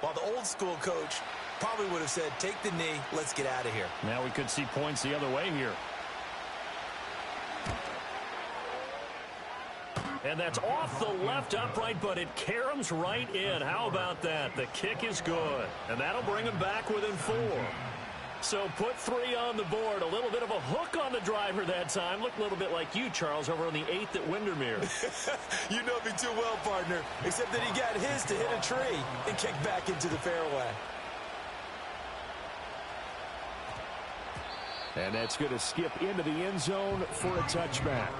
while the old school coach probably would have said, take the knee, let's get out of here. Now we could see points the other way here. And that's off the left upright, but it caroms right in. How about that? The kick is good, and that'll bring him back within 4. So put 3 on the board. A little bit of a hook on the driver that time. Looked a little bit like you, Charles, over on the 8th at Windermere. You know me too well, partner, except that he got his to hit a tree and kick back into the fairway. And that's going to skip into the end zone for a touchback.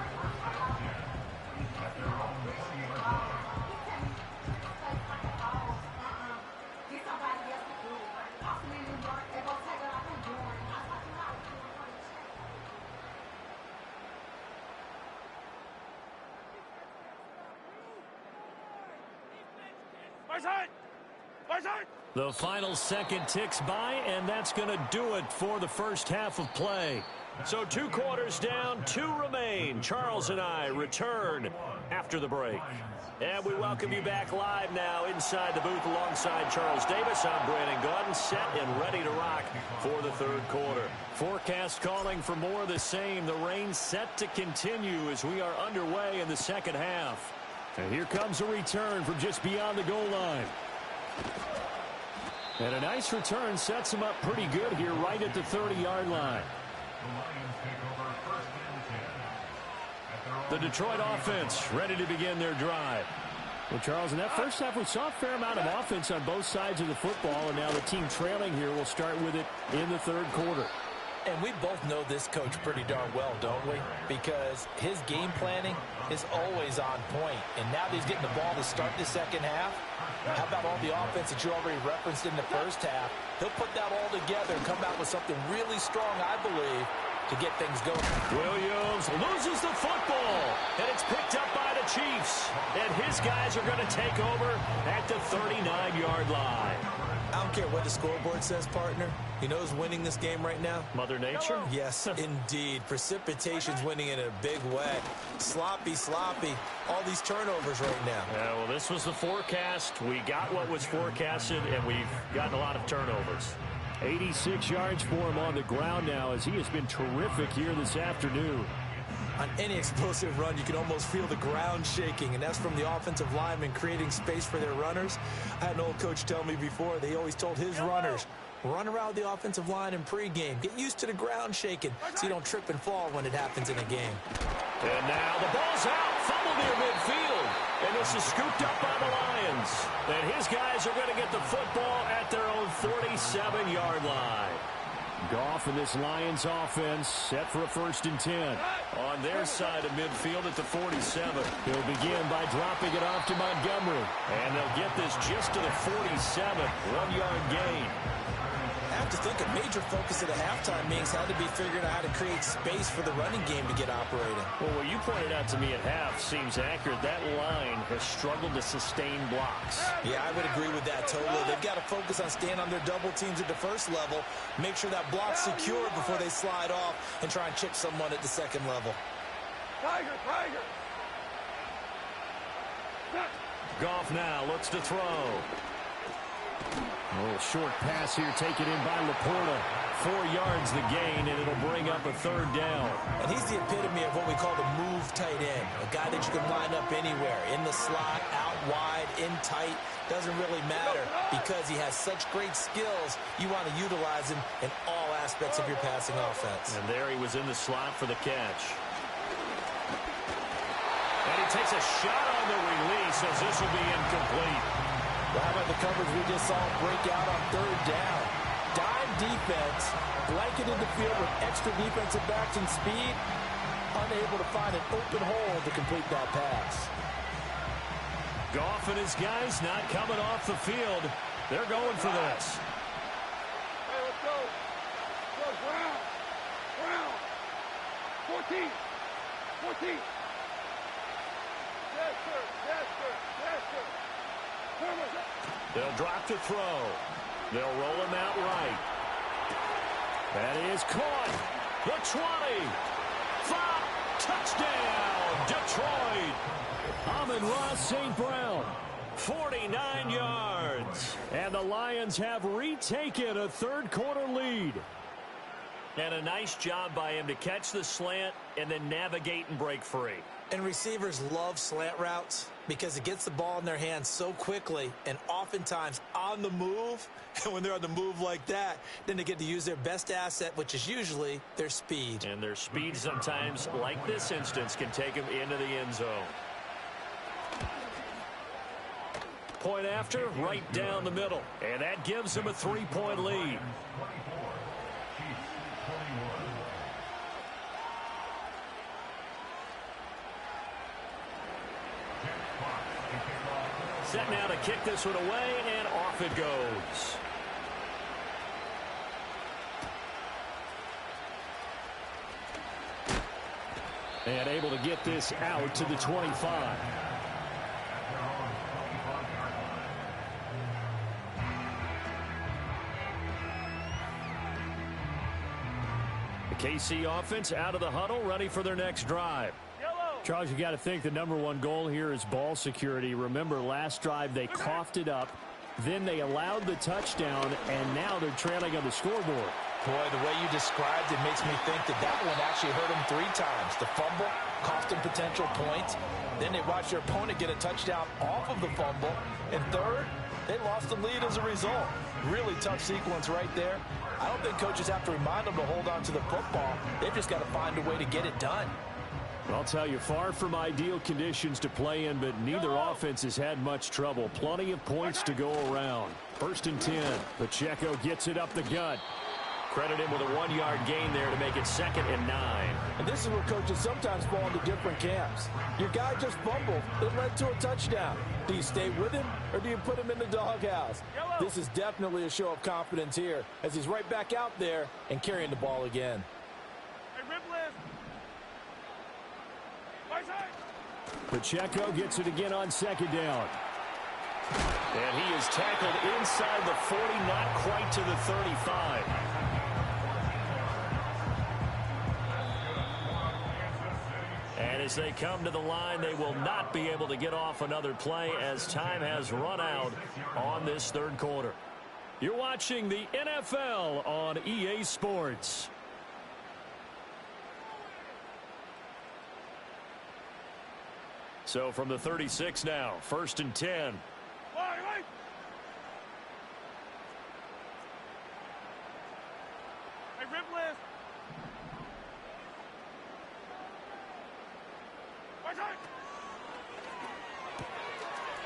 The final second ticks by, and that's going to do it for the first half of play. So 2 quarters down, 2 remain. Charles and I return after the break. And we welcome you back live now inside the booth alongside Charles Davis. I'm Brandon Gaudin, set and ready to rock for the 3rd quarter. Forecast calling for more of the same. The rain set to continue as we are underway in the second half. And here comes a return from just beyond the goal line. And a nice return sets him up pretty good here right at the 30-yard line. The Detroit offense ready to begin their drive. Well, Charles, in that first half, we saw a fair amount of offense on both sides of the football, and now the team trailing here will start with it in the 3rd quarter. And we both know this coach pretty darn well, don't we? Because his game planning is always on point. And now that he's getting the ball to start the second half, how about all the offense that you already referenced in the first half? He'll put that all together and come out with something really strong, I believe, to get things going. Williams loses the football, and it's picked up by the Chiefs. And his guys are going to take over at the 39-yard line. I don't care what the scoreboard says, partner. You know who's winning this game right now? Mother Nature? Yes, indeed. Precipitation's winning in a big way. Sloppy. All these turnovers right now. Yeah, well, this was the forecast. We got what was forecasted, and we've gotten a lot of turnovers. 86 yards for him on the ground now as he has been terrific here this afternoon. On any explosive run, you can almost feel the ground shaking, and that's from the offensive linemen creating space for their runners. I had an old coach tell me before, they always told his runners, run around the offensive line in pregame. Get used to the ground shaking so you don't trip and fall when it happens in a game. And now the ball's out, fumble near midfield, and this is scooped up by the Lions. And his guys are going to get the football at their own 47-yard line. Goff and this Lions offense set for a 1st and 10. On their side of midfield at the 47. He'll begin by dropping it off to Montgomery. And they'll get this just to the 47. 1-yard gain. I have to think a major focus at the halftime meetings had to be figuring out how to create space for the running game to get operating. Well, what you pointed out to me at half seems accurate. That line has struggled to sustain blocks. Yeah, I would agree with that totally. They've got to focus on staying on their double teams at the first level, make sure that block's secure before they slide off and try and chip someone at the second level. Tiger! Goff now looks to throw. A little short pass here taken in by Laporta. 4 yards the gain, and it'll bring up a 3rd down. And he's the epitome of what we call the move tight end. A guy that you can line up anywhere. In the slot, out wide, in tight. Doesn't really matter because he has such great skills. You want to utilize him in all aspects of your passing offense. And there he was in the slot for the catch. And he takes a shot on the release as this will be incomplete. Well, how about the coverage we just saw break out on 3rd down? Dime defense, blanketed the field with extra defensive backs and speed, unable to find an open hole to complete that pass. Goff and his guys not coming off the field. They're going for this. Hey, let's go. Brown. 14. Yes, sir. They'll drop to throw. They'll roll him out right. That is caught. The 20. 5. Touchdown, Detroit. Amon-Ra St. Brown. 49 yards. And the Lions have retaken a third-quarter lead. And a nice job by him to catch the slant and then navigate and break free. And receivers love slant routes because it gets the ball in their hands so quickly and oftentimes on the move. And when they're on the move like that, then they get to use their best asset, which is usually their speed. And their speed sometimes, like this instance, can take them into the end zone. Point after, right down the middle. And that gives them a 3-point lead. Set now to kick this one away, and off it goes. And able to get this out to the 25. The KC offense out of the huddle, ready for their next drive. Charles, you got to think the #1 goal here is ball security. Remember, last drive they coughed it up, then they allowed the touchdown, and now they're trailing on the scoreboard. Boy, the way you described it makes me think that one actually hurt them 3 times. The fumble cost them potential points. Then they watched their opponent get a touchdown off of the fumble. And third, they lost the lead as a result. Really tough sequence right there. I don't think coaches have to remind them to hold on to the football. They've just got to find a way to get it done. I'll tell you, far from ideal conditions to play in, but neither offense has had much trouble. Plenty of points to go around. 1st and 10. Pacheco gets it up the gut. Credit him with a 1-yard gain there to make it 2nd and 9. And this is where coaches sometimes fall into different camps. Your guy just fumbled. It led to a touchdown. Do you stay with him or do you put him in the doghouse? This is definitely a show of confidence here as he's right back out there and carrying the ball again. Pacheco gets it again on 2nd down. And he is tackled inside the 40, not quite to the 35. And as they come to the line, they will not be able to get off another play as time has run out on this 3rd quarter. You're watching the NFL on EA Sports. So from the 36 now, 1st and 10.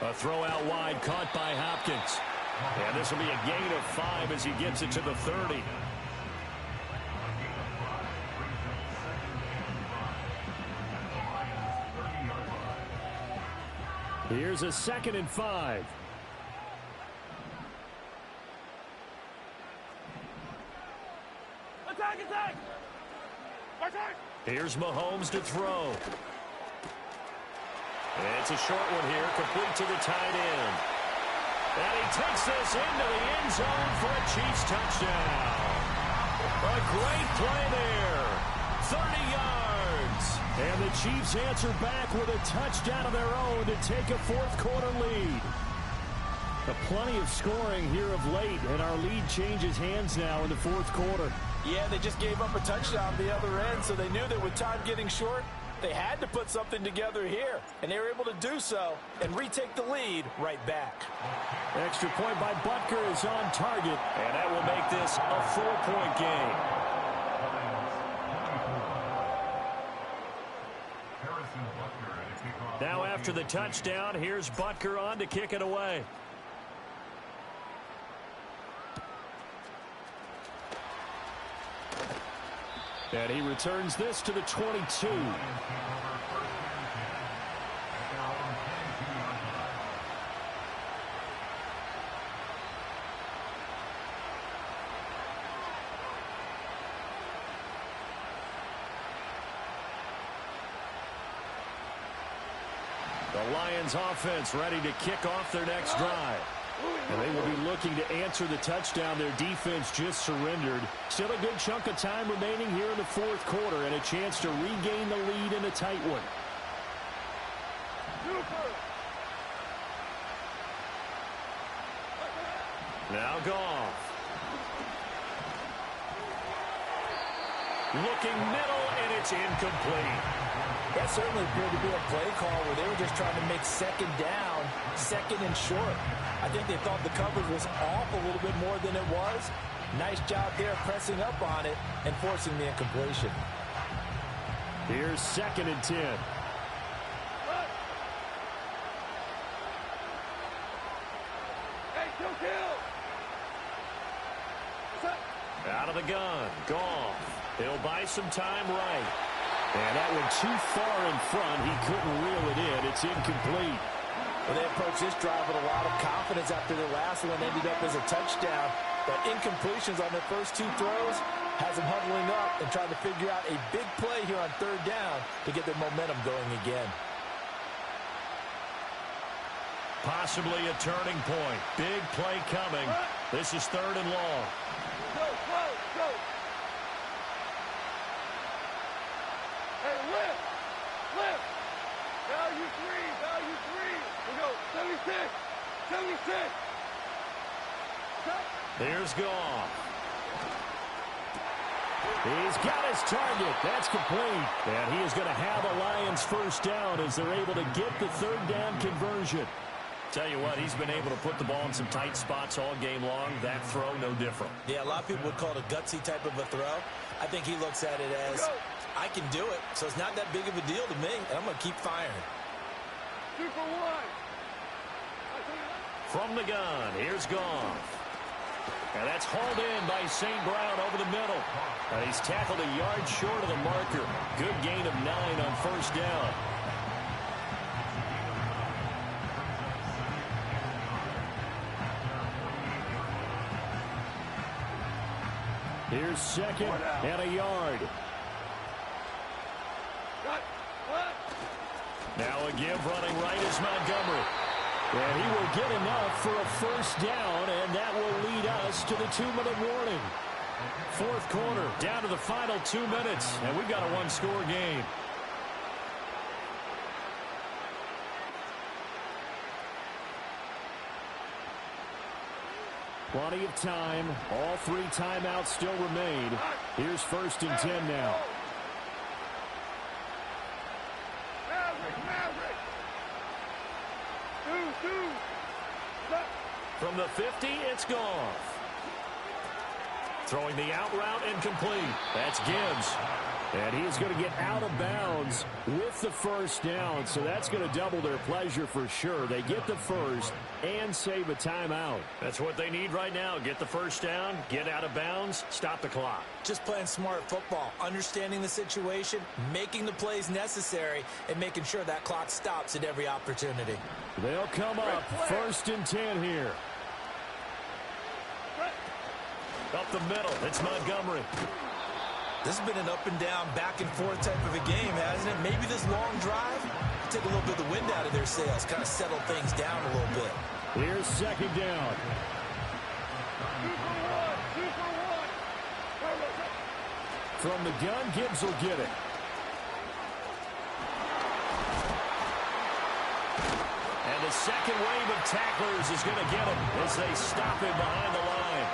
A throw out wide caught by Hopkins. And this will be a gain of 5 as he gets it to the 30. Here's a 2nd and 5. Attack! Here's Mahomes to throw. And it's a short one here, complete to the tight end. And he takes this into the end zone for a Chiefs touchdown. A great play there. 30 yards. And the Chiefs answer back with a touchdown of their own to take a 4th quarter lead. Plenty of scoring here of late, and our lead changes hands now in the 4th quarter. Yeah, they just gave up a touchdown the other end, so they knew that with time getting short, they had to put something together here, and they were able to do so and retake the lead right back. Extra point by Butker is on target, and that will make this a 4-point game. Now after the touchdown, here's Butker on to kick it away. And he returns this to the 22. The Lions offense ready to kick off their next drive. And they will be looking to answer the touchdown their defense just surrendered. Still a good chunk of time remaining here in the 4th quarter and a chance to regain the lead in a tight one. Now Goff. Looking middle, and it's incomplete. That certainly appeared to be a play call where they were just trying to make second down, second and short. I think they thought the coverage was off a little bit more than it was. Nice job there pressing up on it and forcing the incompletion. Here's 2nd and 10. Hey, kill. Out of the gun. Goff. He'll buy some time right. And that went too far in front. He couldn't reel it in. It's incomplete. Well, they approached this drive with a lot of confidence after their last one ended up as a touchdown. But incompletions on their first 2 throws has them huddling up and trying to figure out a big play here on 3rd down to get their momentum going again. Possibly a turning point. Big play coming. This is 3rd and long. Go. Hey, lift. Value 3. We go. 76. Here's Goff. He's got his target. That's complete. And he is going to have a Lions first down as they're able to get the 3rd down conversion. Tell you what, he's been able to put the ball in some tight spots all game long. That throw, no different. Yeah, a lot of people would call it a gutsy type of a throw. I think he looks at it as, I can do it, so it's not that big of a deal to me, and I'm going to keep firing. 2 for 1. From the gun, here's Goff. And that's hauled in by St. Brown over the middle. And he's tackled a yard short of the marker. Good gain of 9 on 1st down. Here's 2nd and a yard. Now a give running right is Montgomery. And he will get enough for a first down, and that will lead us to the 2-minute warning. 4th quarter, down to the final 2 minutes, and we've got a 1-score game. Plenty of time. All 3 timeouts still remain. Here's 1st and 10 now. From the 50, it's Goff. Throwing the out route incomplete. That's Gibbs. And he's going to get out of bounds with the first down, so that's going to double their pleasure for sure. They get the first and save a timeout. That's what they need right now. Get the first down, get out of bounds, stop the clock. Just playing smart football, understanding the situation, making the plays necessary, and making sure that clock stops at every opportunity. They'll come up 1st and 10 here. Up the middle, it's Montgomery. This has been an up and down, back and forth type of a game, hasn't it? Maybe this long drive will take a little bit of the wind out of their sails, kind of settle things down a little bit. Here's 2nd down. 2 for 1. From the gun, Gibbs will get it. And the second wave of tacklers is going to get him as they stop him behind the line.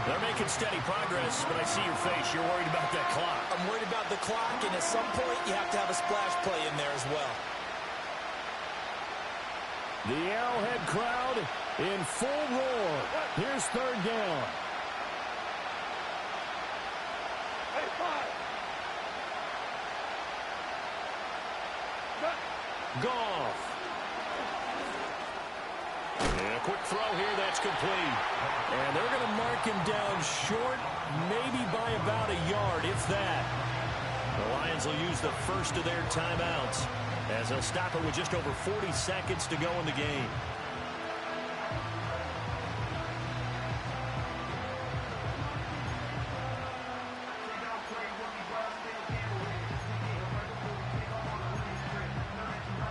They're making steady progress, but I see your face. You're worried about that clock. I'm worried about the clock, and at some point, you have to have a splash play in there as well. The Arrowhead crowd in full roar. Here's 3rd down. Hey, 5. Goff. And a quick throw here, that's complete. And they're going to mark him down short, maybe by about a yard, if that. The Lions will use the first of their timeouts as they'll stop it with just over 40 seconds to go in the game.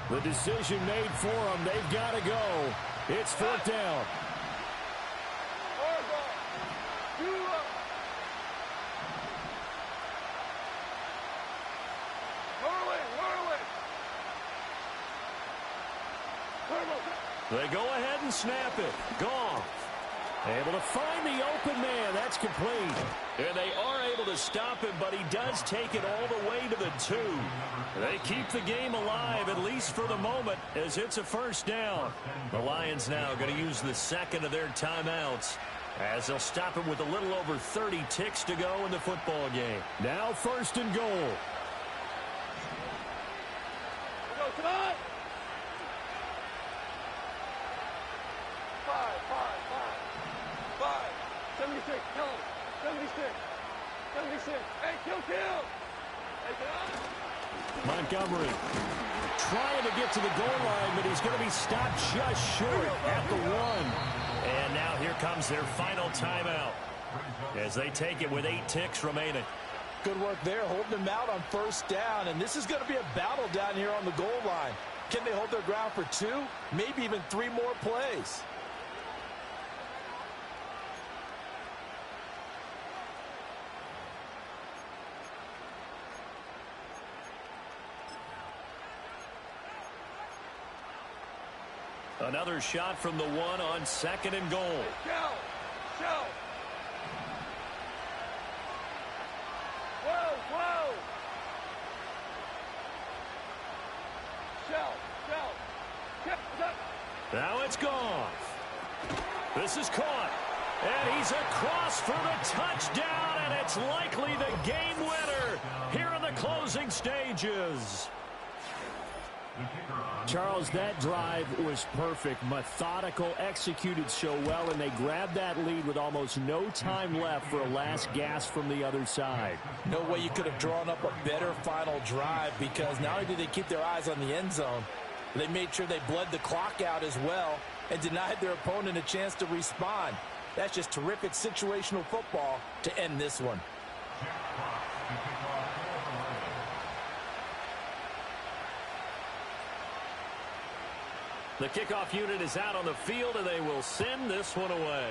The decision made for them. They've got to go. It's 4th down. They go ahead and snap it. Goff. Able to find the open man. That's complete. And they are able to stop him, but he does take it all the way to the 2. They keep the game alive, at least for the moment, as it's a first down. The Lions now going to use the second of their timeouts, as they'll stop him with a little over 30 ticks to go in the football game. Now 1st and goal. Go, come on! 76, kill him. 76. 76. Hey, kill. Hey, get up. Montgomery trying to get to the goal line, but he's going to be stopped just short at the 1. And now here comes their final timeout, as they take it with 8 ticks remaining. Good work there, holding them out on 1st down, and this is going to be a battle down here on the goal line. Can they hold their ground for 2, maybe even 3 more plays? Another shot from the 1 on 2nd and goal. Shell. Whoa. Shell. Now it's gone. This is caught. And he's across for the touchdown, and it's likely the game winner here in the closing stages. Charles, that drive was perfect, methodical, executed so well, and they grabbed that lead with almost no time left for a last gasp from the other side. No way you could have drawn up a better final drive, because not only did they keep their eyes on the end zone, they made sure they bled the clock out as well and denied their opponent a chance to respond. That's just terrific situational football to end this one. The kickoff unit is out on the field, and they will send this one away.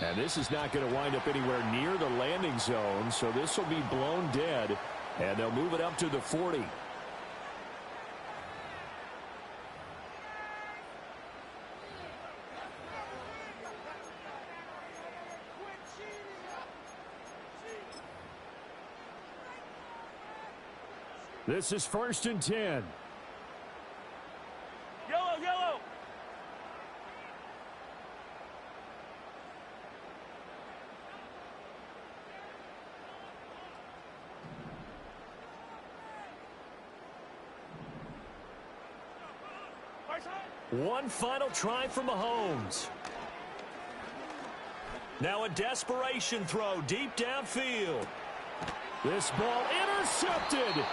And this is not going to wind up anywhere near the landing zone, so this will be blown dead, and they'll move it up to the 40. This is 1st and 10. Yellow. One final try from Mahomes. Now a desperation throw deep downfield. This ball intercepted.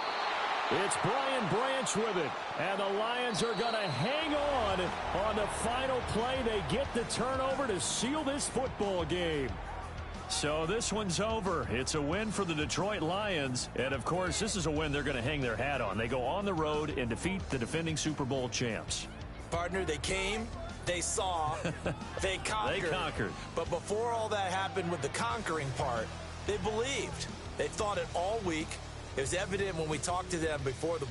It's Brian Branch with it, and the Lions are going to hang on the final play. They get the turnover to seal this football game. So this one's over. It's a win for the Detroit Lions, and of course this is a win they're going to hang their hat on. They go on the road and defeat the defending Super Bowl champs. Partner, they came, they saw, they conquered. They conquered. But before all that happened with the conquering part, they believed. They thought it all week. It was evident when we talked to them before the